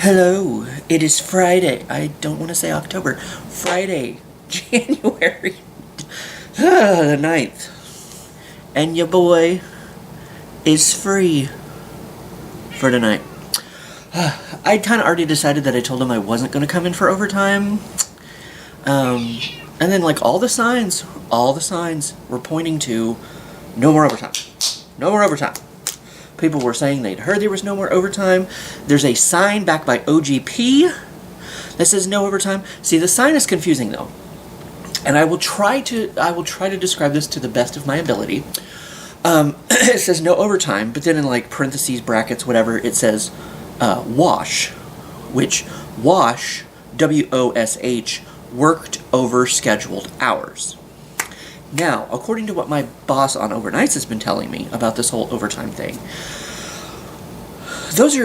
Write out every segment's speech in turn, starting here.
Hello, it is Friday. I don't want to say October. Friday, January the 9th. And your boy is free for tonight. I kind of already decided that I told him I wasn't going to come in for overtime. And then like all the signs were pointing to no more overtime. No more overtime. People were saying they'd heard there was no more overtime. There's a sign back by OGP that says no overtime. See, the sign is confusing though, and I will try to describe this to the best of my ability. It says no overtime, but then in like parentheses, brackets, whatever, it says wash, which wash, WOSH, worked over scheduled hours. Now, according to what my boss on overnights has been telling me about this whole overtime thing, those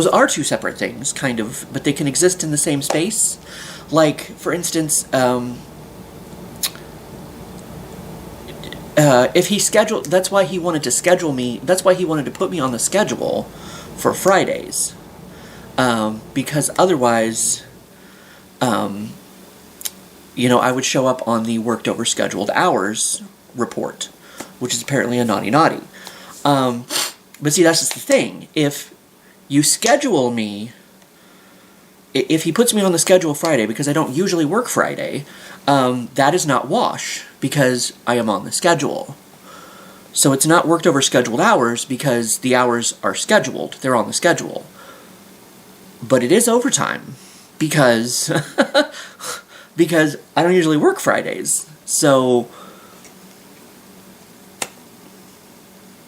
are two separate things, kind of, but they can exist in the same space. Like, for instance, if he scheduled, that's why he wanted to put me on the schedule for Fridays, because otherwise, I would show up on the worked over scheduled hours report, which is apparently a naughty. But see, that's just the thing. If you schedule me, if he puts me on the schedule Friday, because I don't usually work Friday, that is not wash, because I am on the schedule. So it's not worked over scheduled hours, because the hours are scheduled. They're on the schedule. But it is overtime, because because I don't usually work Fridays, so,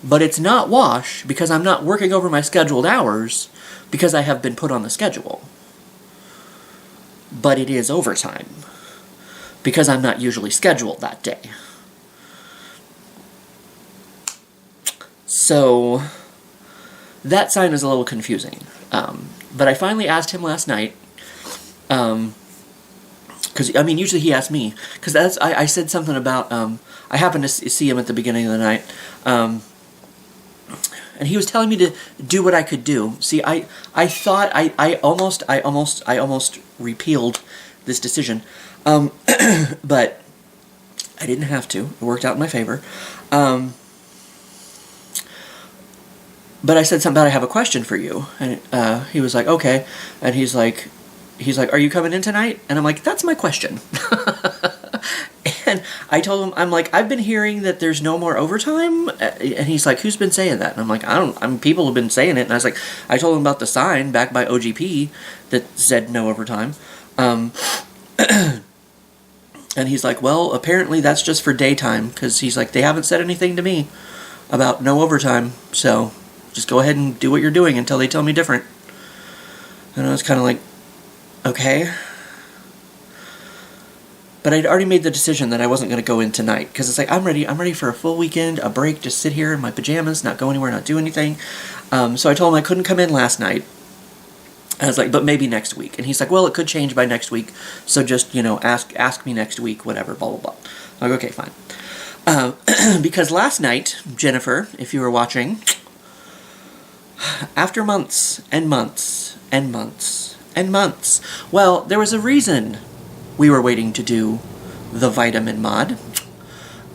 but it's not wash, because I'm not working over my scheduled hours, because I have been put on the schedule. But it is overtime, because I'm not usually scheduled that day. So, that sign is a little confusing. But I finally asked him last night, because, usually he asks me, because I said something about, I happened to see him at the beginning of the night, and he was telling me to do what I could do. See, I thought, I almost repealed this decision, but I didn't have to. It worked out in my favor. But I said something about, I have a question for you, and he was like, okay, and he's like, are you coming in tonight? And I'm like, that's my question. And I told him, I'm like, I've been hearing that there's no more overtime. And he's like, who's been saying that? And I'm like, people have been saying it. And I told him about the sign back by OGP that said no overtime. And he's like, well, apparently that's just for daytime. Because he's like, they haven't said anything to me about no overtime. So just go ahead and do what you're doing until they tell me different. And I was kind of like, okay. But I'd already made the decision that I wasn't going to go in tonight, because it's like, I'm ready for a full weekend, a break, just sit here in my pajamas, not go anywhere, not do anything. So I told him I couldn't come in last night. I was like, but maybe next week. And he's like, well, it could change by next week, so just, ask me next week, whatever, blah, blah, blah. I'm like, okay, fine. Because last night, Jennifer, if you were watching, after months and months and months and months, well, there was a reason we were waiting to do the vitamin mod.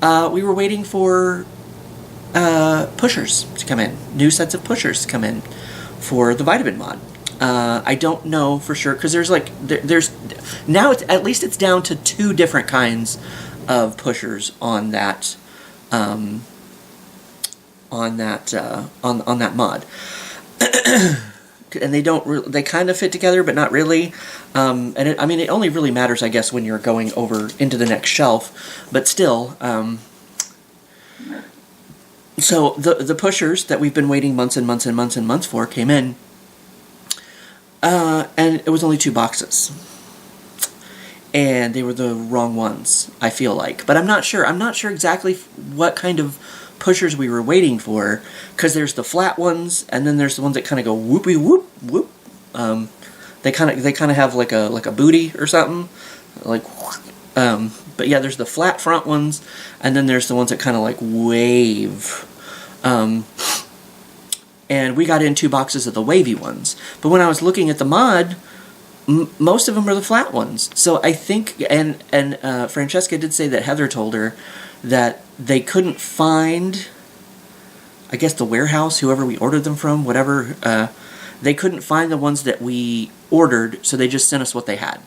We were waiting for pushers to come in, new sets of pushers to come in for the vitamin mod. I don't know for sure, because there's now it's down to 2 different kinds of pushers on that mod. And they kind of fit together, but not really. And it only really matters, I guess, when you're going over into the next shelf. But still, so the pushers that we've been waiting months and months and months and months for came in, and it was only 2 boxes. And they were the wrong ones, I feel like. But I'm not sure. I'm not sure exactly what kind of pushers we were waiting for, because there's the flat ones, and then there's the ones that kind of go whoopy whoop whoop. They kind of have like a booty or something, like. But yeah, there's the flat front ones, and then there's the ones that kind of like wave. and we got in 2 boxes of the wavy ones. But when I was looking at the mod, most of them are the flat ones. So I think, and Francesca did say that Heather told her that they couldn't find, I guess, the warehouse, whoever we ordered them from, whatever, they couldn't find the ones that we ordered, so they just sent us what they had,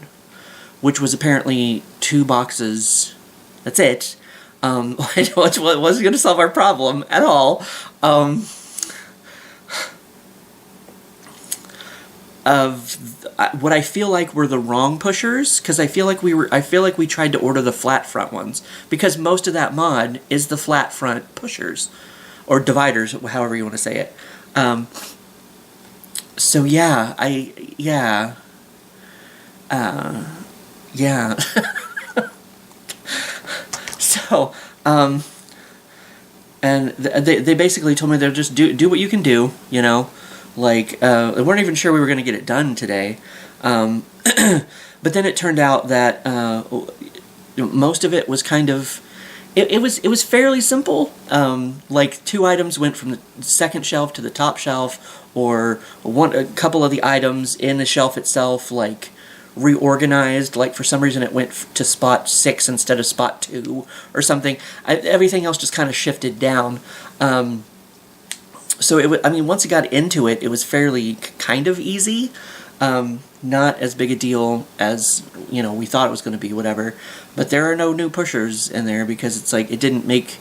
which was apparently 2 boxes. That's it. Which wasn't going to solve our problem at all. Of what I feel like were the wrong pushers, because I feel like we tried to order the flat front ones, because most of that mod is the flat front pushers or dividers, however you want to say it. So yeah, yeah. So and they basically told me they'll just do what you can do, you know. Like, they weren't even sure we were going to get it done today. But then it turned out that most of it was kind of... It was fairly simple. Like, 2 items went from the second shelf to the top shelf, or a couple of the items in the shelf itself, like, reorganized. Like, for some reason it went to spot 6 instead of spot 2, or something. Everything else just kind of shifted down. So I mean, once I got into it, it was fairly kind of easy. Not as big a deal as, you know, we thought it was going to be, whatever. But there are no new pushers in there, because it's like it didn't make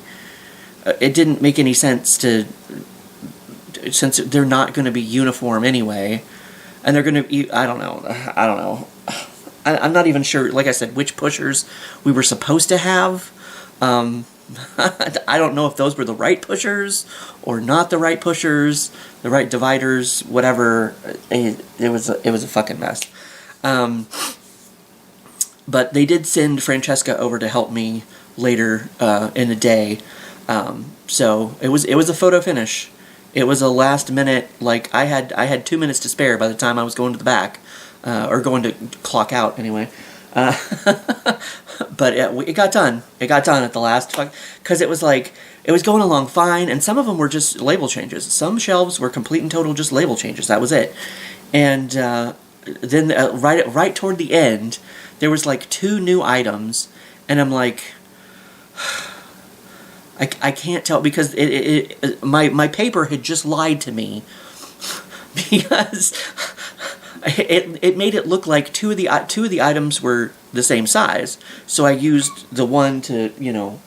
any sense to, since they're not going to be uniform anyway, and they're going to, I don't know. I'm not even sure, like I said, which pushers we were supposed to have. I don't know if those were the right pushers or not the right pushers, the right dividers, whatever. It was a fucking mess. But they did send Francesca over to help me later in the day. So it was a photo finish. It was a last minute, like I had 2 minutes to spare by the time I was going to the back, or going to clock out anyway. But it got done. It got done at the last, because it was like, it was going along fine, and some of them were just label changes. Some shelves were complete and total just label changes. That was it. And then right toward the end, there was like 2 new items, and I'm like, I can't tell, because my paper had just lied to me, because it made it look like two of the items were the same size. So I used the one to, you know,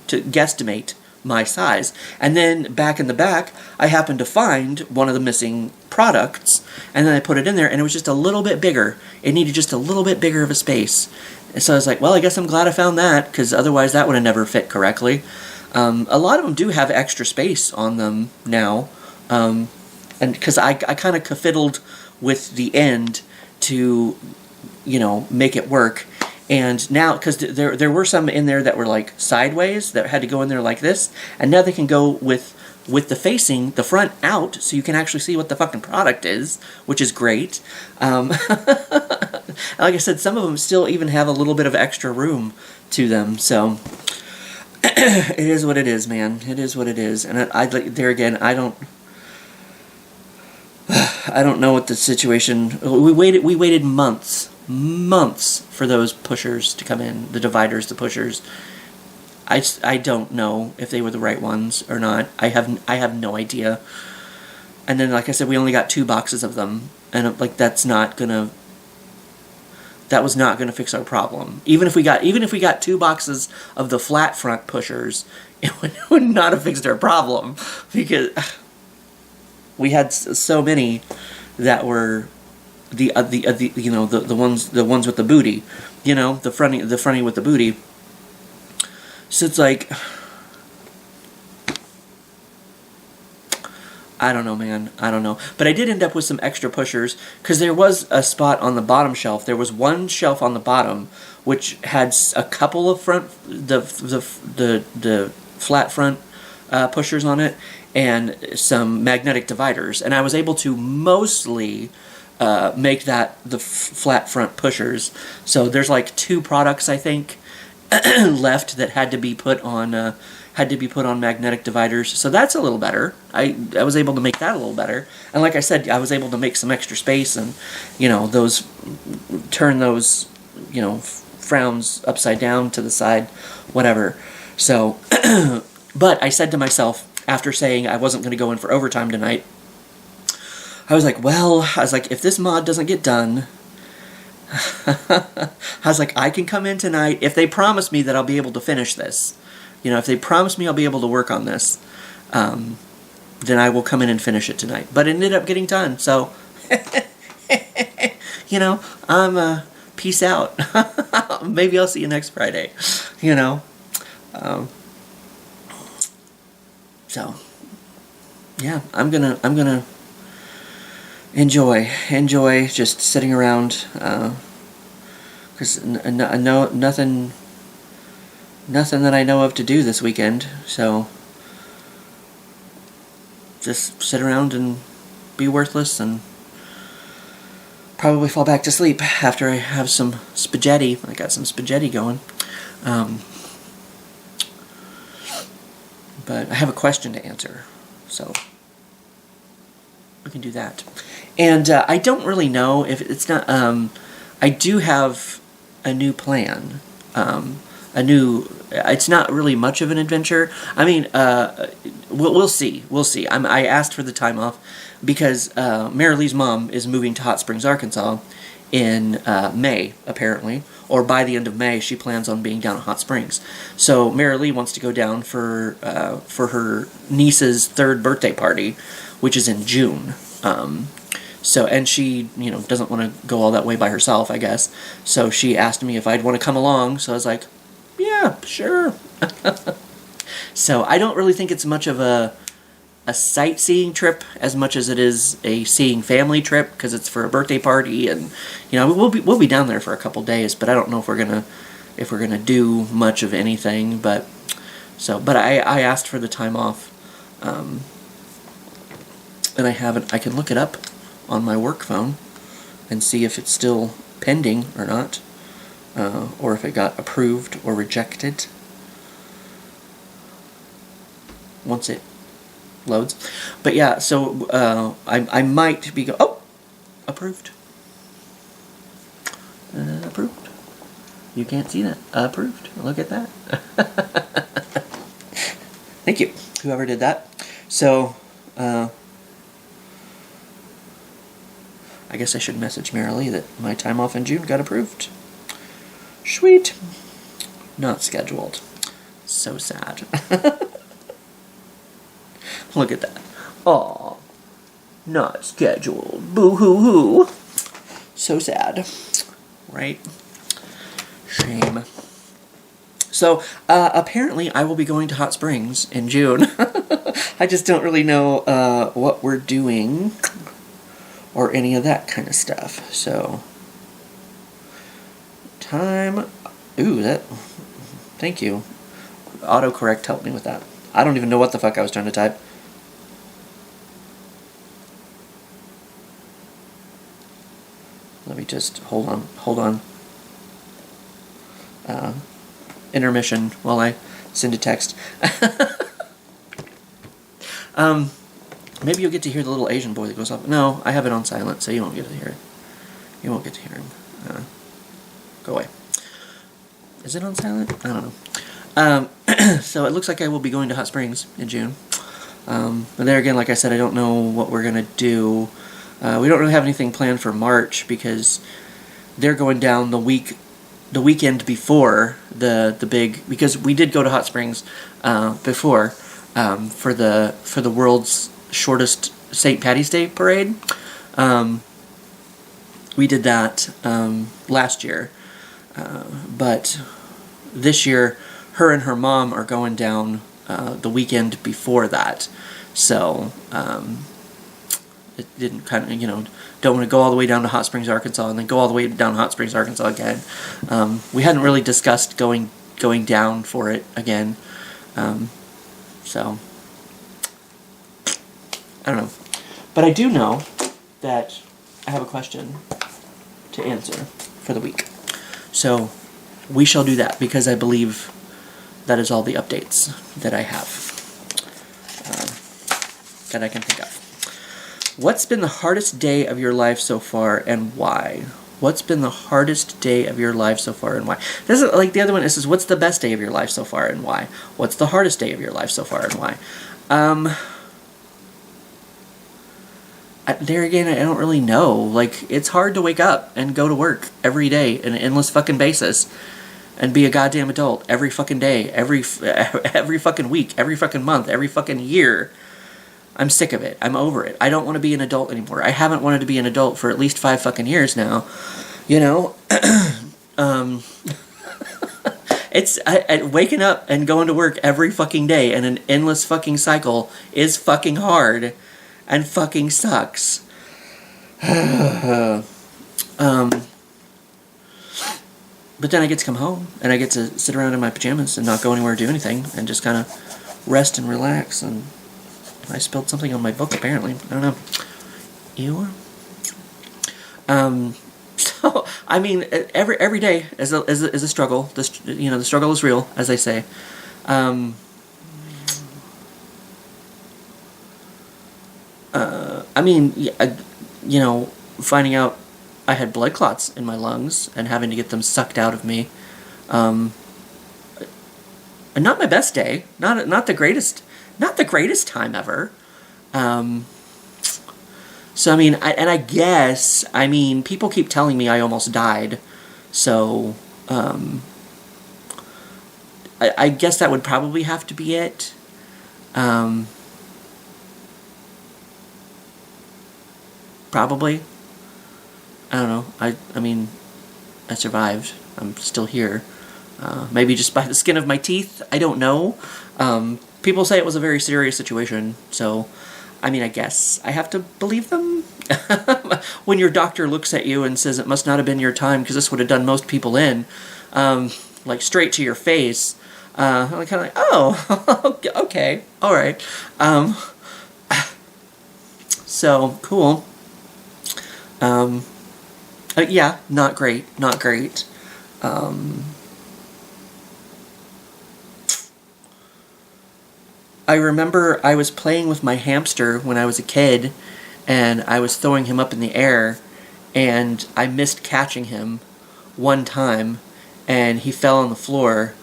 to guesstimate my size. And then back in the back, I happened to find one of the missing products, and then I put it in there, and it was just a little bit bigger. It needed just a little bit bigger of a space. And so I was like, well, I guess I'm glad I found that, because otherwise that would have never fit correctly. A lot of them do have extra space on them now, and because I kind of fiddled with the end to, you know, make it work. And now, because there were some in there that were like sideways, that had to go in there like this, and now they can go with the facing, the front out, so you can actually see what the fucking product is, which is great. Like I said, some of them still even have a little bit of extra room to them, so it is what it is, man. It is what it is. And there again, I don't know what the situation. We waited months for those pushers to come in, the dividers, the pushers. I don't know if they were the right ones or not. I have no idea. And then, like I said, we only got 2 boxes of them, and like that was not gonna fix our problem. Even if we got 2 boxes of the flat front pushers, it would not have fixed our problem, because we had so many that were the you know, the ones with the booty, you know, the fronty with the booty. So it's like, I don't know, man. I don't know. But I did end up with some extra pushers, because there was a spot on the bottom shelf. There was one shelf on the bottom which had a couple of the flat front pushers on it, and some magnetic dividers. And I was able to mostly make that the flat front pushers. So there's like 2 products, I think, left that had to be put on had to be put on magnetic dividers, so that's a little better. I was able to make that a little better, and like I said, I was able to make some extra space and, you know, turn those, you know, frowns upside down to the side, whatever. So, but I said to myself, after saying I wasn't going to go in for overtime tonight, I was like, if this mod doesn't get done, I was like, I can come in tonight if they promise me that I'll be able to finish this. You know, if they promise me I'll be able to work on this, then I will come in and finish it tonight. But it ended up getting done, so, you know, I'm, peace out. Maybe I'll see you next Friday, you know. So, yeah, I'm gonna enjoy just sitting around, because nothing that I know of to do this weekend, so just sit around and be worthless and probably fall back to sleep after I have some spaghetti. I got some spaghetti going. But I have a question to answer, so we can do that. And I don't really know if it's not, I do have a new plan, it's not really much of an adventure. I mean, we'll see. I asked for the time off because Marilee's mom is moving to Hot Springs, Arkansas in May, apparently. Or by the end of May, she plans on being down at Hot Springs. So Marilee wants to go down for her niece's 3rd birthday party, which is in June. So, and she, you know, doesn't want to go all that way by herself, I guess. So she asked me if I'd want to come along. So I was like, yeah, sure. So I don't really think it's much of a sightseeing trip as much as it is a seeing family trip, because it's for a birthday party, and you know, we'll be down there for a couple days, but I don't know if we're gonna do much of anything. But I asked for the time off, and I haven't. I can look it up on my work phone and see if it's still pending or not, or if it got approved or rejected once it loads. But yeah, so I might be approved. Approved. You can't see that. Approved. Look at that. Thank you, whoever did that. So I guess I should message Marilee that my time off in June got approved. Sweet. Not scheduled. So sad. Look at that. Aw. Not scheduled. Boo-hoo-hoo. So sad. Right? Shame. So, apparently I will be going to Hot Springs in June. I just don't really know what we're doing or any of that kind of stuff. So, time... Ooh, that... Thank you. Autocorrect helped me with that. I don't even know what the fuck I was trying to type. Let me just hold on. Intermission while I send a text. Maybe you'll get to hear the little Asian boy that goes off. No, I have it on silent, so you won't get to hear it. You won't get to hear him. Go away. Is it on silent? I don't know. So it looks like I will be going to Hot Springs in June. But there again, like I said, I don't know what we're gonna do. We don't really have anything planned for March because they're going down the weekend before the big, because we did go to Hot Springs before for the world's shortest St. Patty's Day parade. We did that last year, but this year her and her mom are going down the weekend before that, so it didn't kind of, you know, don't want to go all the way down to Hot Springs, Arkansas, and then go all the way down to Hot Springs, Arkansas again. We hadn't really discussed going down for it again, so I don't know. But I do know that I have a question to answer for the week. So we shall do that, because I believe that is all the updates that I have, that I can think of. What's been the hardest day of your life so far, and why? What's been the hardest day of your life so far, and why? This is like the other one. This is what's the best day of your life so far, and why? What's the hardest day of your life so far, and why? There again, I don't really know. Like, it's hard to wake up and go to work every day on an endless fucking basis and be a goddamn adult every fucking day, every fucking week, every fucking month, every fucking year. I'm sick of it. I'm over it. I don't want to be an adult anymore. I haven't wanted to be an adult for at least 5 fucking years now. You know? It's waking up and going to work every fucking day in an endless fucking cycle is fucking hard and fucking sucks. But then I get to come home and I get to sit around in my pajamas and not go anywhere or do anything and just kind of rest and relax. And I spilled something on my book apparently. I don't know. You? So I mean, every day is a struggle. The struggle is real, as they say. I mean, finding out I had blood clots in my lungs and having to get them sucked out of me. Not my best day. Not the greatest time ever. So I mean, I guess people keep telling me I almost died. So I guess that would probably have to be it. Probably. I don't know. I mean, I survived. I'm still here. Maybe just by the skin of my teeth. I don't know. People say it was a very serious situation, so I mean, I guess I have to believe them. When your doctor looks at you and says it must not have been your time because this would have done most people in, like straight to your face, I'm kind of like, oh, okay, all right. So cool. Yeah, not great. I remember I was playing with my hamster when I was a kid, and I was throwing him up in the air, and I missed catching him one time, and he fell on the floor,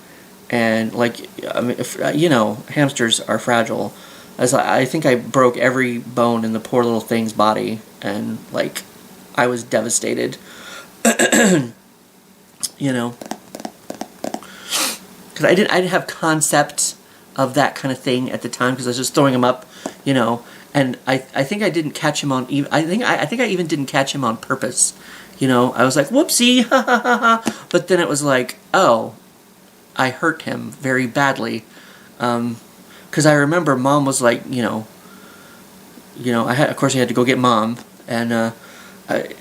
and hamsters are fragile. I think I broke every bone in the poor little thing's body, and I was devastated. Because I didn't have concept of that kind of thing at the time because I was just throwing him up, and I think I didn't catch him on even. I think I even didn't catch him on purpose. I was like, whoopsie, ha ha ha ha. But then it was like, oh, I hurt him very badly. Because I remember Mom was like, of course I had to go get Mom, and I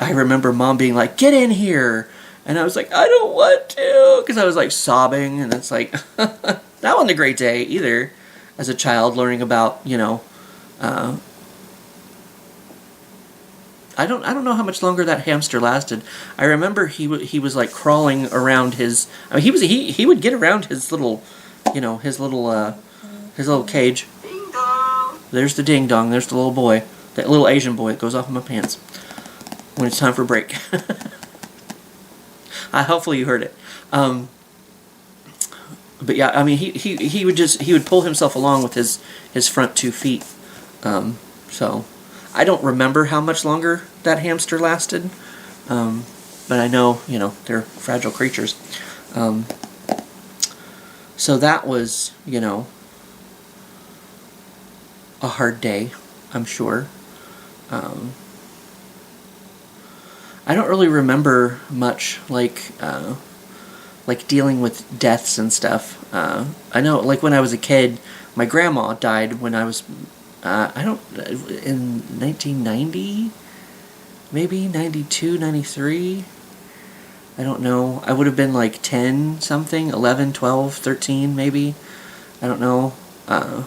remember Mom being like, get in here, and I was like, I don't want to, because I was like sobbing, and it's like, that wasn't a great day either, as a child learning about, I don't know how much longer that hamster lasted. I remember he was like crawling around his. I mean, he would get around his little, his little cage. Ding dong. There's the ding dong. There's the little boy, that little Asian boy that goes off in my pants when it's time for break. Hopefully you heard it. But yeah, I mean, he would pull himself along with his front 2 feet. So I don't remember how much longer that hamster lasted. But I know, they're fragile creatures. So that was, a hard day, I'm sure. I don't really remember much, like dealing with deaths and stuff. I know, when I was a kid, my grandma died when I was, in 1990? Maybe 92, 93? I don't know. I would have been 10 something, 11, 12, 13 maybe. I don't know. I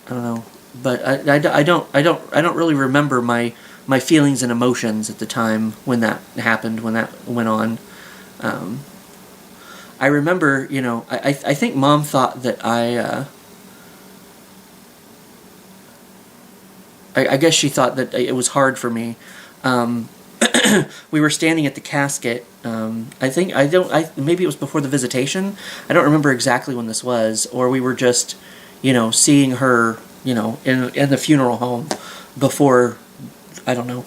don't know. But I don't really remember my my feelings and emotions at the time when that happened, when that went on. I remember, I think Mom thought that I guess she thought that it was hard for me. We were standing at the casket. Maybe it was before the visitation. I don't remember exactly when this was, or we were just, seeing her, in the funeral home before, I don't know.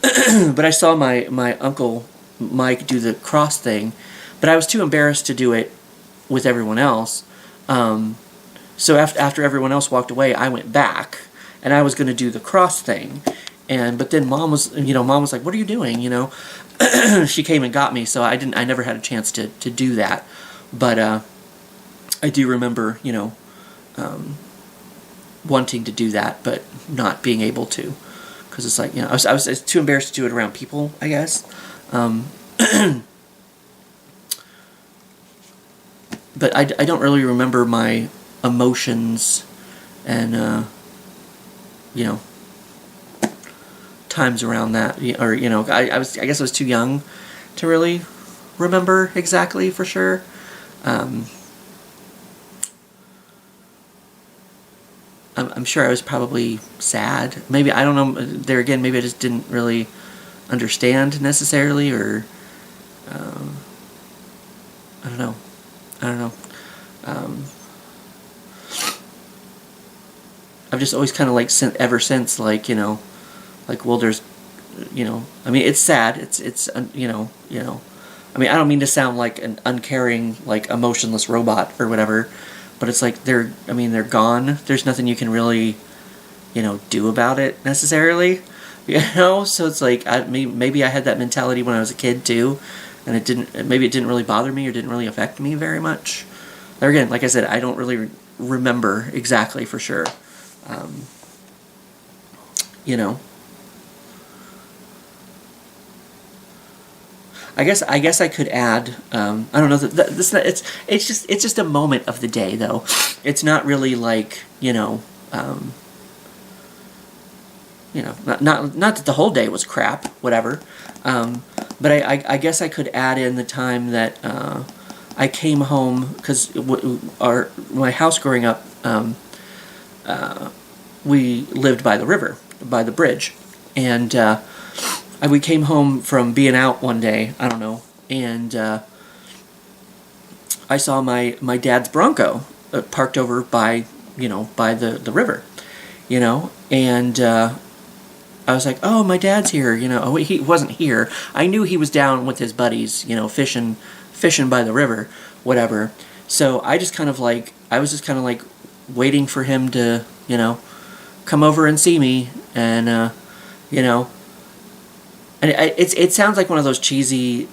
But I saw my uncle Mike do the cross thing, but I was too embarrassed to do it with everyone else. So after everyone else walked away, I went back, and I was going to do the cross thing. But then Mom was like, "What are you doing?" She came and got me, so I never had a chance to do that. But I do remember, wanting to do that, but not being able to, because it's like, I was too embarrassed to do it around people, I guess. But I don't really remember my emotions and times around that, or I guess I was too young to really remember exactly for sure. I'm sure I was probably sad. Maybe, I don't know, there again, maybe I just didn't really understand necessarily, or I don't know. I've just always kind of ever since, well, there's, I mean, it's sad. It's I mean, I don't mean to sound like an uncaring, emotionless robot or whatever, but it's like they're gone. There's nothing you can really, do about it necessarily, So it's like, maybe I had that mentality when I was a kid too, and maybe it didn't really bother me or didn't really affect me very much. There again, like I said, I don't really remember exactly for sure. I guess I could add. I don't know. It's just a moment of the day, though. It's not really like not that the whole day was crap, whatever. But I guess I could add in the time that I came home, because my house growing up, we lived by the river, by the bridge, and we came home from being out one day, I don't know, and I saw my dad's Bronco parked over by the river, and I was like, oh, my dad's here, Oh, he wasn't here. I knew he was down with his buddies, fishing by the river, whatever. So I was just kind of waiting for him to, come over and see me, and and it sounds like one of those cheesy,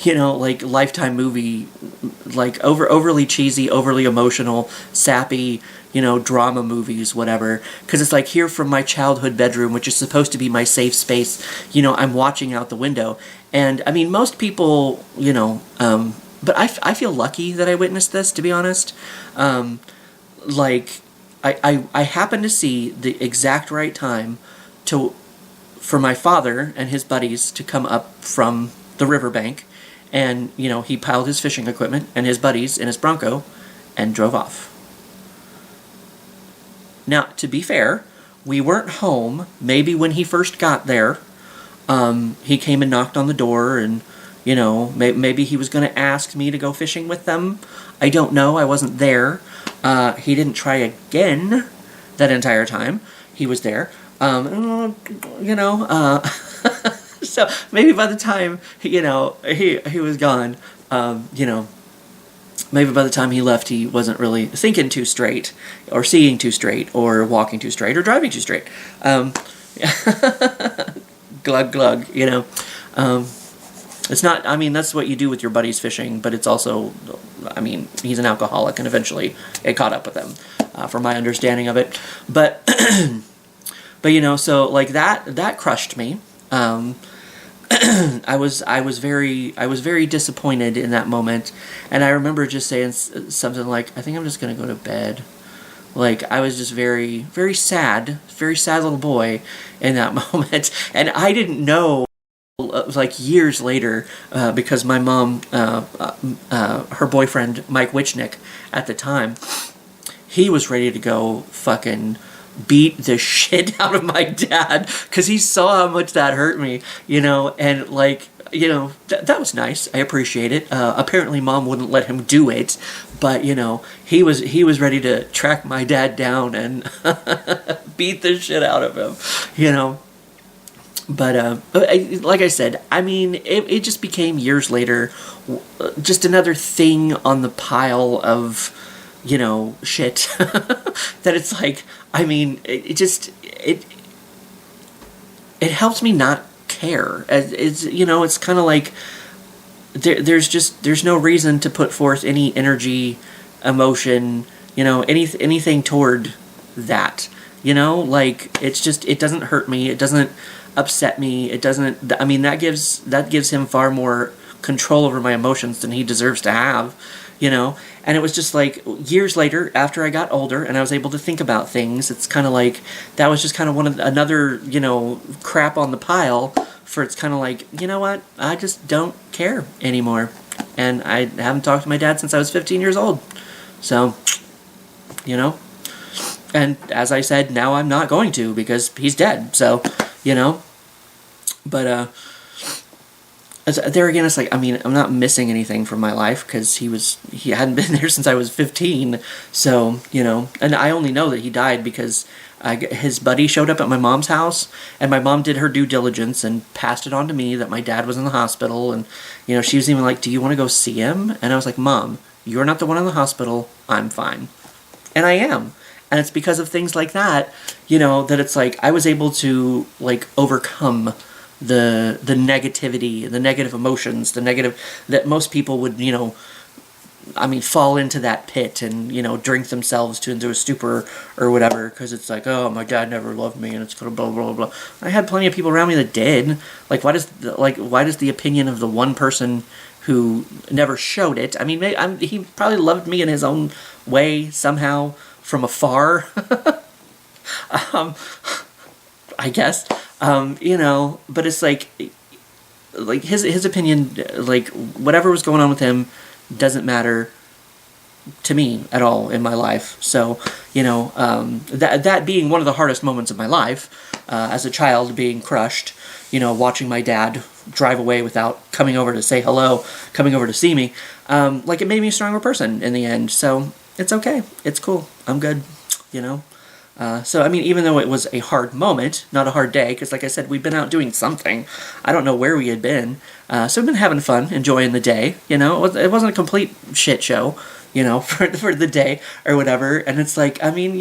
Lifetime movie, overly cheesy, overly emotional, sappy, drama movies, whatever. Because it's like, here from my childhood bedroom, which is supposed to be my safe space, I'm watching out the window. And, I mean, most people, but I feel lucky that I witnessed this, to be honest. I happened to see the exact right time for my father and his buddies to come up from the riverbank, and he piled his fishing equipment and his buddies in his Bronco and drove off. Now, to be fair, we weren't home. Maybe when he first got there, he came and knocked on the door, and maybe he was going to ask me to go fishing with them. I don't know. I wasn't there. He didn't try again that entire time he was there. So maybe by the time he was gone, maybe by the time he left, he wasn't really thinking too straight, or seeing too straight, or walking too straight, or driving too straight. Glug glug, it's not. I mean, that's what you do with your buddies fishing, but it's also, I mean, he's an alcoholic, and eventually it caught up with him, from my understanding of it. But. But so that crushed me. I was very disappointed in that moment, and I remember just saying something like, "I think I'm just gonna go to bed," Like, I was just very, very sad little boy in that moment. And I didn't know, like, years later, because my mom, her boyfriend, Mike Wichnick, at the time, he was ready to go fucking beat the shit out of my dad because he saw how much that hurt me, and like, that was nice. I appreciate it. Apparently mom wouldn't let him do it, but he was ready to track my dad down and beat the shit out of him. But like I said, I mean, it just became years later just another thing on the pile of shit that it's like, I mean, it helps me not care. It's kind of like there's no reason to put forth any energy, emotion, anything toward that. Like, it doesn't hurt me. It doesn't upset me. It doesn't. I mean, that gives him far more control over my emotions than he deserves to have. And it was just like years later, after I got older and I was able to think about things, it's kind of like that was just kind of another crap on the pile for, it's kind of like, you know what, I just don't care anymore. And I haven't talked to my dad since I was 15 years old. So, and as I said, now I'm not going to because he's dead. So, but there again, it's like, I mean, I'm not missing anything from my life because he hadn't been there since I was 15. So, and I only know that he died because his buddy showed up at my mom's house, and my mom did her due diligence and passed it on to me that my dad was in the hospital. And, she was even like, do you want to go see him? And I was like, Mom, you're not the one in the hospital. I'm fine. And I am. And it's because of things like that, that it's like I was able to, like, overcome the negativity, the negative emotions, the negative that most people would, fall into that pit and, drink themselves into a stupor or whatever, because it's like, oh, my dad never loved me and it's blah, blah, blah, blah. I had plenty of people around me that did. Like, why does the opinion of the one person who never showed it, I mean, he probably loved me in his own way somehow from afar, I guess. But it's like his opinion, like, whatever was going on with him doesn't matter to me at all in my life. So, that being one of the hardest moments of my life, as a child, being crushed, watching my dad drive away without coming over to say hello, coming over to see me, like, it made me a stronger person in the end. So it's okay. It's cool. I'm good, So, I mean, even though it was a hard moment, not a hard day, because like I said, we've been out doing something. I don't know where we had been. So we've been having fun, enjoying the day, It wasn't a complete shit show, for the day or whatever. And it's like, I mean,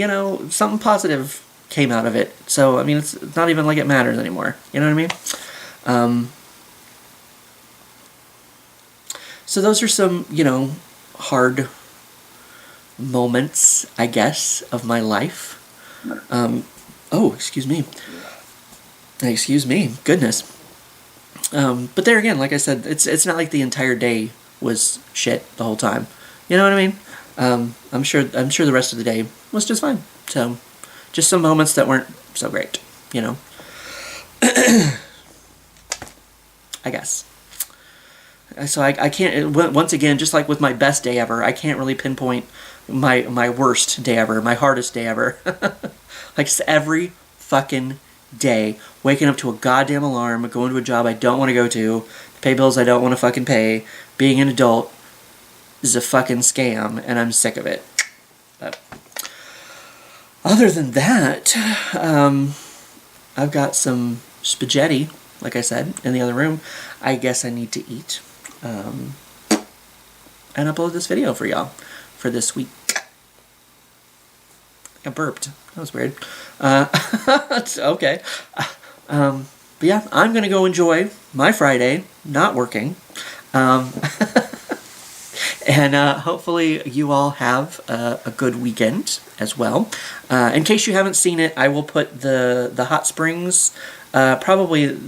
something positive came out of it. So, I mean, it's not even like it matters anymore. You know what I mean? So those are some, hard moments, I guess, of my life. Excuse me, goodness. But there again, like I said, it's not like the entire day was shit the whole time. You know what I mean? I'm sure the rest of the day was just fine. So, just some moments that weren't so great, I guess. So I can't, once again, just like with my best day ever, I can't really pinpoint my worst day ever, my hardest day ever. Like, just every fucking day, waking up to a goddamn alarm, going to a job I don't want to go to, pay bills I don't want to fucking pay, being an adult is a fucking scam, and I'm sick of it. But other than that, I've got some spaghetti, like I said, in the other room. I guess I need to eat. And upload this video for y'all for this week. I burped. That was weird. It's okay. But yeah, I'm going to go enjoy my Friday, not working. And hopefully you all have a good weekend as well. In case you haven't seen it, I will put the hot springs, probably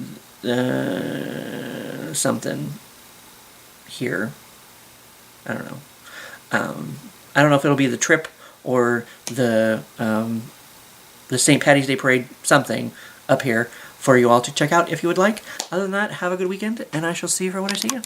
something here. I don't know. I don't know if it'll be the trip or the St. Patty's Day Parade something up here for you all to check out if you would like. Other than that, have a good weekend, and I shall see you for when I see you.